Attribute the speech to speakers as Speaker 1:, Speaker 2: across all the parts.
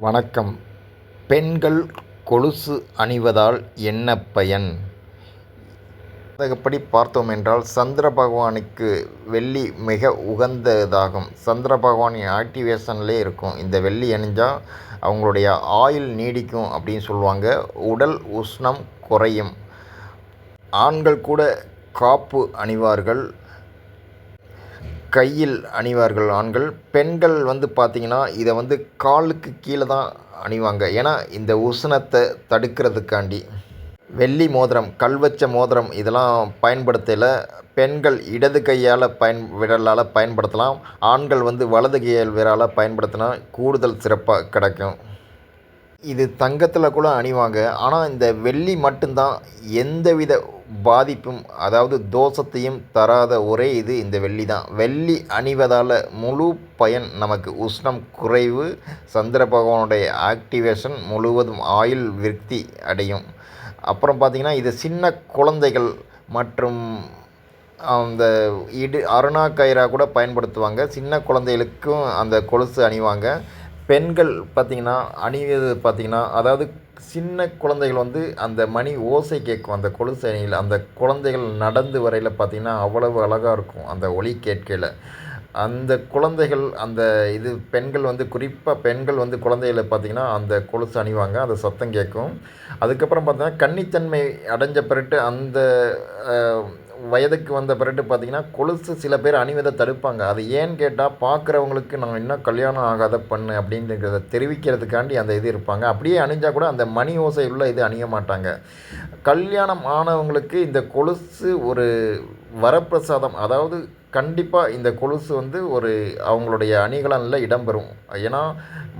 Speaker 1: வணக்கம். பெண்கள் கொலுசு அணிவதால் என்ன பயன்? ஜாதகப்படி பார்த்தோம் என்றால் சந்திர பகவானுக்கு வெள்ளி மிக உகந்ததாகும். சந்திர பகவானின் ஆக்டிவேஷன்லேயே இருக்கும். இந்த வெள்ளி அணிஞ்சால் அவங்களுடைய ஆயுள் நீடிக்கும் அப்படின்னு சொல்லுவாங்க. உடல் உஷ்ணம் குறையும். ஆண்கள் கூட காப்பு அணிவார்கள், கையில் அணிவார்கள் ஆண்கள். பெண்கள் பார்த்திங்கன்னா இதை காலுக்கு கீழே தான் அணிவாங்க. ஏன்னா இந்த உஷ்ணத்தை தடுக்கிறதுக்காண்டி. வெள்ளி மோதிரம், கல் வச்ச மோதிரம் இதெல்லாம் பயன்படுத்தல. பெண்கள் இடது கையால் விரலால் பயன்படுத்தலாம். ஆண்கள் வலது கையால் விரலால் பயன்படுத்தினா கூடுதல் சிறப்பாக கிடைக்கும். இது தங்கத்தில் கூட அணிவாங்க. ஆனால் இந்த வெள்ளி மட்டும்தான் எந்தவித பாதிப்பும், அதாவது தோஷத்தையும் தராத ஒரே இது இந்த வெள்ளி தான். வெள்ளி அணிவதால் முழு பயன் நமக்கு. உஷ்ணம் குறைவு, சந்திர பகவானுடைய ஆக்டிவேஷன் முழுவதும் ஆயுள் விருத்தி அடையும். அப்புறம் பார்த்திங்கன்னா இது சின்ன குழந்தைகள் மற்றும் அந்த அருணா கயிறா கூட பயன்படுத்துவாங்க. சின்ன குழந்தைகளுக்கும் அந்த கொலுசு அணிவாங்க. பெண்கள் பார்த்திங்கன்னா அணிவது பார்த்திங்கன்னா, அதாவது சின்ன குழந்தைகள் அந்த மணி ஓசை கேட்கும் அந்த கொலுசு அணியில். அந்த குழந்தைகள் நடந்து வரையில் பார்த்திங்கன்னா அவ்வளவு அழகாக இருக்கும் அந்த ஒலி கேட்கையில். அந்த குழந்தைகள் அந்த பெண்கள் குறிப்பாக பெண்கள் குழந்தைகளை பார்த்திங்கன்னா அந்த கொலுசு அணிவாங்க. அந்த சத்தம் கேட்கும். அதுக்கப்புறம் பார்த்தீங்கன்னா கன்னித்தன்மை அடைஞ்ச பிறகு அந்த வயதுக்கு வந்த பிறகு பார்த்திங்கன்னா கொலுசு சில பேர் அணிவதை தடுப்பாங்க. அது ஏன்னு கேட்டால் பார்க்குறவங்களுக்கு நான் இன்னும் கல்யாணம் ஆகாத பண்ணு அப்படின்றத தெரிவிக்கிறதுக்காண்டி அந்த இருப்பாங்க. அப்படியே அணிஞ்சால் கூட அந்த மணி ஓசை உள்ள அணிய மாட்டாங்க. கல்யாணம் ஆனவங்களுக்கு இந்த கொலுசு ஒரு வரப்பிரசாதம். அதாவது கண்டிப்பாக இந்த கொலுசு ஒரு அவங்களுடைய அணிகலனில் இடம்பெறும். ஏன்னா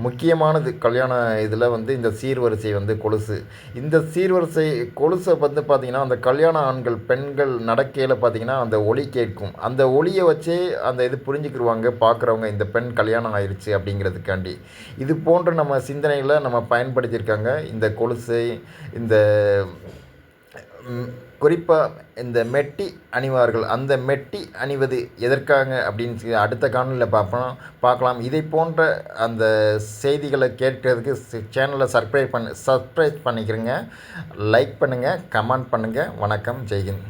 Speaker 1: முக்கியமானது கல்யாண இதில் இந்த சீர்வரிசை கொலுசு. இந்த சீர்வரிசை கொலுசை பார்த்திங்கன்னா அந்த கல்யாண ஆண்கள் பெண்கள் நடக்கையில் பார்த்திங்கன்னா அந்த ஒலி கேட்கும். அந்த ஒலியை வச்சே அந்த புரிஞ்சுக்கிடுவாங்க பார்க்குறவங்க, இந்த பெண் கல்யாணம் ஆயிடுச்சு அப்படிங்கிறதுக்காண்டி. இது போன்ற நம்ம சிந்தனைகளை நம்ம பயன்படுத்தியிருக்காங்க. இந்த கொலுசை இந்த குறிப்பாக இந்த மெட்டி அணிவார்கள். அந்த மெட்டி அணிவது எதற்காக அப்படின்னு அடுத்த காணொலியில் பார்க்கலாம். இதை போன்ற அந்த செய்திகளை கேட்கறதுக்கு சேனலை சப்ஸ்கிரைப் பண்ணிக்கிறங்க. லைக் பண்ணுங்கள், கமெண்ட் பண்ணுங்கள். வணக்கம், ஜெய்ஹிந்த்.